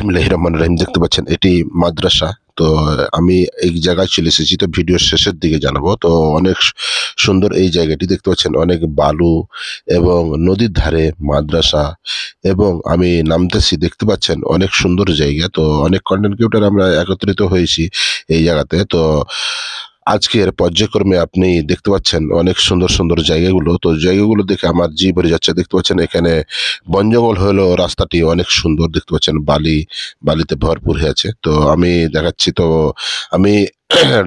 বিসমিল্লাহির রহমানির রহিম। দেখতে পাচ্ছেন এটি মাদ্রাসা। তো আমি এই জায়গায় চলে এসেছি, তো ভিডিওর শেষের দিকে জানাবো। তো অনেক সুন্দর এই জায়গাটি দেখতে পাচ্ছেন, অনেক বালু এবং নদীর ধারে মাদ্রাসা, এবং আমি নামতেছি দেখতে পাচ্ছেন অনেক সুন্দর জায়গা। তো অনেক কন্টেন্ট ক্রিয়েটর আমরা একত্রিত হয়েছি এই জায়গাতে। তো আজকের পর্যায়ক্রমে আপনি দেখতে পাচ্ছেন অনেক সুন্দর সুন্দর জায়গাগুলো। তো জায়গাগুলো দেখে আমার জি ভরে যাচ্ছে। দেখতে পাচ্ছেন এখানে বন জঙ্গল হলো, রাস্তাটি অনেক সুন্দর। দেখতে পাচ্ছেন বালিতে ভরপুর হয়ে আছে। তো আমি দেখাচ্ছি, তো আমি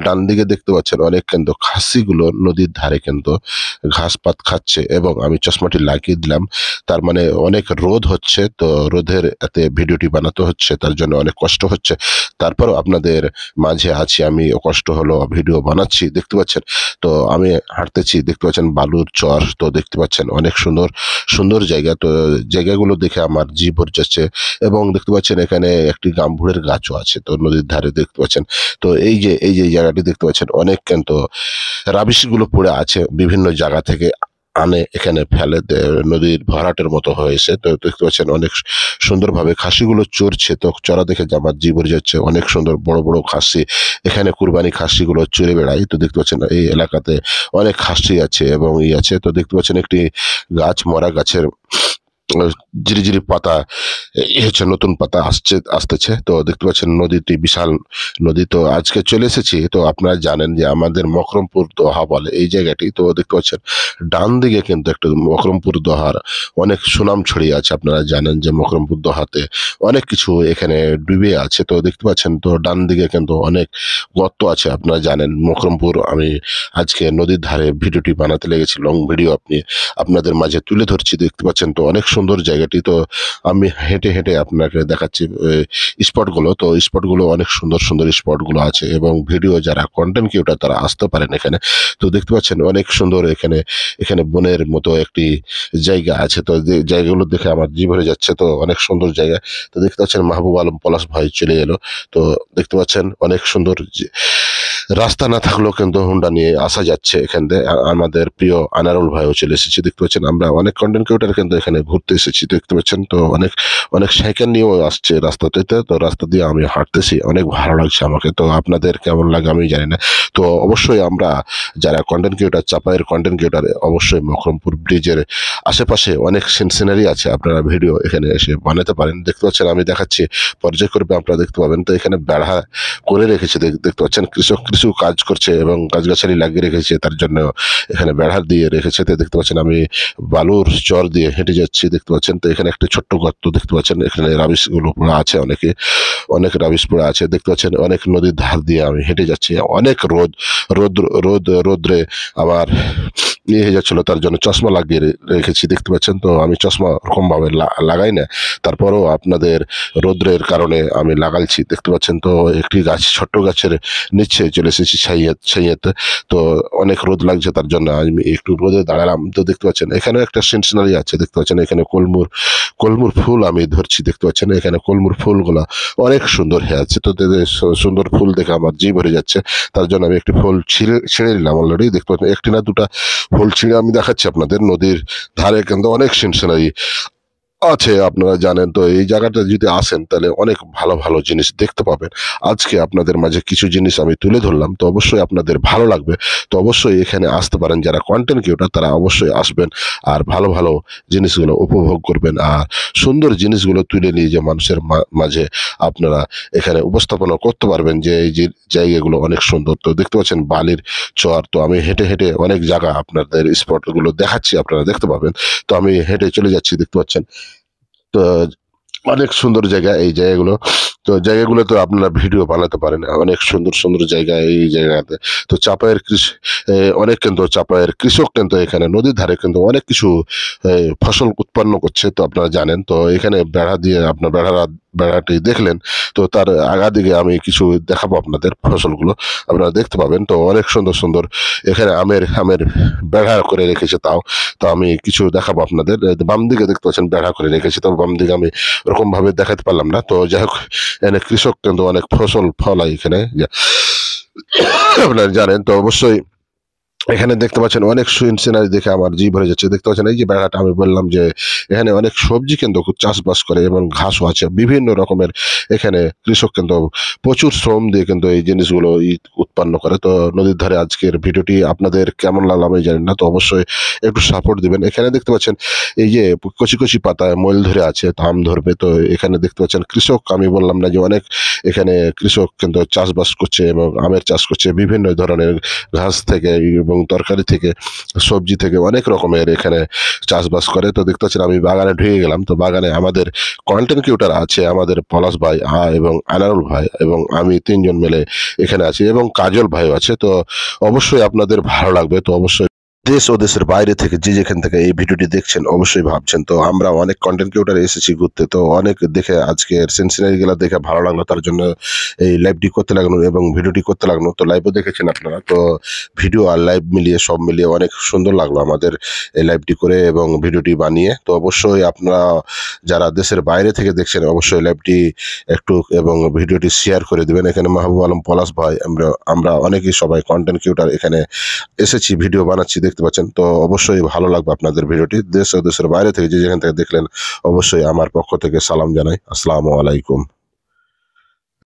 ডান দিকে দেখতে পাচ্ছেন অনেক কিন্তু খাসিগুলো নদীর ধারে কিন্তু ঘাস পাত খাচ্ছে, এবং আমি চশমাটি লাগিয়ে দিলাম। তার মানে অনেক রোদ হচ্ছে, তো রোদের এতে ভিডিওটি বানাতে হচ্ছে, তার জন্য অনেক কষ্ট হচ্ছে। তারপরও আপনাদের মাঝে আছি আমি, কষ্ট হলো ভিডিও বানাচ্ছি দেখতে পাচ্ছেন। তো আমি হাঁটতেছি, দেখতে পাচ্ছেন বালুর চর। তো দেখতে পাচ্ছেন অনেক সুন্দর সুন্দর জায়গা। তো জায়গাগুলো দেখে আমার জি ভরে যাচ্ছে। এবং দেখতে পাচ্ছেন এখানে একটি গাম্বুড়ের গাছও আছে, তো নদীর ধারে দেখতে পাচ্ছেন। তো এই যে জায়গাটি দেখতে পাচ্ছেন অনেক কিন্তু রাবিশ গুলো পড়ে আছে, বিভিন্ন জায়গা থেকে আনে এখানে ফেলে নদীর ভরাটের মতো হয়েছে। তো দেখতে পাচ্ছেন অনেক সুন্দরভাবে খাসিগুলো চড়ছে। তো চড়া দেখে আমার জি ভরে যাচ্ছে। অনেক সুন্দর বড় বড় খাসি, এখানে কুরবানি খাসিগুলো চড়ে বেড়ায়। তো দেখতে পাচ্ছেন এই এলাকাতে অনেক খাসি আছে এবং আছে। তো দেখতে পাচ্ছেন একটি গাছ, মরা গাছের ঝিরিঝিরি পাতা, এই হচ্ছে নতুন পাতা আসতেছে। তো দেখতে পাচ্ছেন নদীটি বিশাল নদী। তো আজকে চলে এসেছি, তো আপনারা জানেন যে আমাদের মকরমপুর দোহা বলে এই জায়গাটি। তো দেখতে পাচ্ছেন ডান দিকে কিন্তু একটা মকরমপুর দোহার অনেক সুনাম ছড়িয়ে আছে। আপনারা জানেন যে মকরমপুর দোহাতে অনেক কিছু এখানে ডুবে আছে। তো দেখতে পাচ্ছেন, তো ডান দিকে কিন্তু অনেক গর্ত আছে। আপনারা জানেন মকরমপুর, আমি আজকে নদীর ধারে ভিডিওটি বানাতে লেগেছি, লং ভিডিও আপনাদের মাঝে তুলে ধরছি। দেখতে পাচ্ছেন তো অনেক সুন্দর জায়গাটি। তো আমি হেঁটে হেঁটে আপনাকে দেখাচ্ছি স্পটগুলো। তো স্পটগুলো অনেক সুন্দর সুন্দর স্পটগুলো আছে, এবং ভিডিও যারা কন্টেন্ট ক্রিয়েটর তারা আসতে পারেন এখানে। তো দেখতে পাচ্ছেন অনেক সুন্দর এখানে এখানে বনের মতো একটি জায়গা আছে। তো জায়গাগুলো দেখে আমার জি ভরে যাচ্ছে। তো অনেক সুন্দর জায়গা। তো দেখতে পাচ্ছেন মাহবুব আলম পলাশ ভাই চলে এলো। তো দেখতে পাচ্ছেন অনেক সুন্দর রাস্তা না থাকলেও কিন্তু হুন্ডা নিয়ে আসা যাচ্ছে এখান থেকে। আমাদের প্রিয় আনারুল ভাইও চলে এসেছে। দেখতে পাচ্ছেন আমরা অনেক কন্টেন্ট ক্রিয়েটর কিন্তু এখানে ঘুরতে এসেছি দেখতে পাচ্ছেন। তো অনেক অনেক সাইকেল নিয়েও আসছে রাস্তাতে। তো রাস্তা দিয়ে আমি হাঁটতেছি, অনেক ভালো লাগছে আমাকে। তো আপনাদের কেমন লাগে আমি জানি না। তো অবশ্যই আমরা যারা কন্টেন্ট ক্রিয়েটর, চাপায়ের কন্টেন্ট ক্রিয়েটর, অবশ্যই মকরমপুর ব্রিজের আশেপাশে অনেক সিনারি আছে, আপনারা ভিডিও এখানে এসে বানাতে পারেন। দেখতে পাচ্ছেন আমি দেখাচ্ছি, পর্যায়ক্রমে আপনারা দেখতে পাবেন। তো এখানে বেড়া করে রেখেছে, দেখতে পাচ্ছেন কৃষক কিছু কাজ করছে এবং গাছগাছালি লাগিয়ে রেখেছে, তার জন্য এখানে বেড়া দিয়ে রেখেছে। তো দেখতে পাচ্ছেন আমি বালুর চর দিয়ে হেঁটে যাচ্ছি দেখতে পাচ্ছেন। তো এখানে একটা ছোট্ট গর্ত দেখতে পাচ্ছেন, এখানে রাবিশ গুলো পড়ে আছে, অনেক রাবিশ পড়ে আছে দেখতে পাচ্ছেন। অনেক নদীর ধার দিয়ে আমি হেঁটে যাচ্ছি। অনেক রোদ্রে আমার হয়ে যাচ্ছিল, তার জন্য চশমা লাগিয়ে রেখেছি দেখতে পাচ্ছেন। তো আমি চশমা ওরকম ভাবে লাগাই না, তারপরও আপনাদের রোদ্রের কারণে আমি লাগাইছি দেখতে পাচ্ছেন। তো একটি গাছ, ছোট্ট গাছের নিচে চলে এসেছি ছাইয়াতে। তো অনেক রোদ লাগছে, তার জন্য আমি একটু রোদে দাঁড়ালাম। তো দেখতে পাচ্ছেন এখানেও একটা সিনারি আছে দেখতে পাচ্ছেন। এখানে কলমুর ফুল আমি ধরছি দেখতে পাচ্ছেন। এখানে কলমুর ফুলগুলা অনেক সুন্দর হয়ে আছে। তো সুন্দর ফুল দেখে আমার জি ভরে যাচ্ছে, তার জন্য আমি একটি ফুল ছিঁড়ে নিলাম অলরেডি দেখতে পাচ্ছেন। একটি না দুটা ফুল ছিঁড়ে আমি দেখাচ্ছি আপনাদের। নদীর ধারে কিন্তু অনেক সিনারি আছে, আপনারা জানেন। তো এই জায়গাটা যদি আসেন তাহলে অনেক ভালো ভালো জিনিস দেখতে পাবেন। আজকে আপনাদের মাঝে কিছু জিনিস আমি তুলে ধরলাম, তো অবশ্যই আপনাদের ভালো লাগবে। তো অবশ্যই এখানে আসতে পারেন, যারা কন্টেন্ট ক্রিয়েটর তারা অবশ্যই আসবেন আর ভালো ভালো জিনিসগুলো উপভোগ করবেন, আর সুন্দর জিনিসগুলো তুলে নিয়ে যে মানুষের মাঝে আপনারা এখানে উপস্থাপনা করতে পারবেন যে এই যে জায়গাগুলো অনেক সুন্দর। তো দেখতে পাচ্ছেন বালির চর। তো আমি হেঁটে হেঁটে অনেক জায়গা আপনাদের স্পটগুলো দেখাচ্ছি, আপনারা দেখতে পাবেন। তো আমি হেঁটে চলে যাচ্ছি দেখতে পাচ্ছেন। তো অনেক সুন্দর জায়গা এই জায়গাগুলো। তো জায়গাগুলো তো আপনারা ভিডিও বানাতে পারেন, অনেক সুন্দর সুন্দর জায়গা এই জায়গাতে। তো অনেক কিন্তু চাপায়ের কৃষক কিন্তু এখানে নদীর ধারে কিন্তু অনেক কিছু ফসল উৎপন্ন করছে, তো আপনারা জানেন। তো এখানে বেড়া দিয়ে আপনার বেড়াটি দেখলেন। তো তার আগা দিকে আমি কিছু দেখাবো আপনাদের ফসলগুলো, আপনারা দেখতে পাবেন। তো অনেক সুন্দর সুন্দর এখানে আমের বেড়া করে রেখেছে। তো আমি কিছু দেখাবো আপনাদের। বাম দিকে দেখতে পাচ্ছেন বেড়া করে রেখেছে, তো বাম দিকে আমি ওরকম ভাবে দেখাতে পারলাম না। তো যাই হোক, এখানে কৃষক কিন্তু অনেক ফসল ফলায় এখানে, আপনারা জানেন। তো অবশ্যই এখানে দেখতে পাচ্ছেন অনেক সিনারি দেখে আমার জি ভরে যাচ্ছে। দেখতে পাচ্ছেন এই যে বেড়াটা আমি বললাম যে এখানে অনেক সবজি কিন্তু চাষবাস করে এবং ঘাসও আছে বিভিন্ন রকমের। এখানে কৃষক কিন্তু প্রচুর শ্রম দিয়ে কিন্তু এই জিনিসগুলো উৎপন্ন করে। তো নদীর ধারে আজকের ভিডিওটি আপনাদের কেমন লাগলো আমি জানি না, তো অবশ্যই একটু সাপোর্ট দিবেন। এখানে দেখতে পাচ্ছেন এই যে কচি কচি পাতায় ময়ূল ধরে আছে, আম ধরবে। তো এখানে দেখতে পাচ্ছেন কৃষক, আমি বললাম না যে অনেক এখানে কৃষক কিন্তু চাষবাস করছে এবং আমের চাষ করছে বিভিন্ন ধরনের ঘাস থেকে এবং তরকারি থেকে সবজি থেকে অনেক রকমের এখানে চাষবাস করে। তো দেখতে পাচ্ছেন আমি বাগানে ঢুকে গেলাম। তো বাগানে আমাদের কন্টেন্ট ক্রিয়েটর আছে, আমাদের পলাশ ভাই এবং আনারুল ভাই এবং আমি তিনজন মিলে এখানে আছি এবং কাজল ভাইও আছে। তো অবশ্যই আপনাদের ভালো লাগবে। তো অবশ্যই দেশ ও দেশের বাইরে থেকে যে যেখান থেকে এই ভিডিওটি দেখছেন অবশ্যই ভাবছেন তো আমরা অনেক কন্টেন্ট ক্রিয়েটর এসেছি ঘুরতে, তো অনেক দেখে আজকের সিনারি গুলা দেখে ভালো লাগলো, তার জন্য এই লাইভটি করতে লাগলো এবং ভিডিওটি করতে লাগলো। তো লাইভও দেখেছেন আপনারা, তো ভিডিও আর লাইভ মিলিয়ে সব মিলিয়ে অনেক সুন্দর লাগলো আমাদের এই লাইভটি করে এবং ভিডিওটি বানিয়ে। তো অবশ্যই আপনারা যারা দেশের বাইরে থেকে দেখছেন অবশ্যই লাইভটি একটু এবং ভিডিওটি শেয়ার করে দিবেন। এখানে মাহবুব আলম পলাশ ভাই আমরা অনেকেই সবাই কন্টেন্ট ক্রিয়েটর এখানে এসেছি, ভিডিও বানাচ্ছি দেখতে পাচ্ছেন। তো অবশ্যই ভালো লাগবে আপনাদের ভিডিওটি। দেশ ও দেশের বাইরে থেকে যে যেখান থেকে দেখলেন অবশ্যই আমার পক্ষ থেকে সালাম জানাই। আসসালামু আলাইকুম।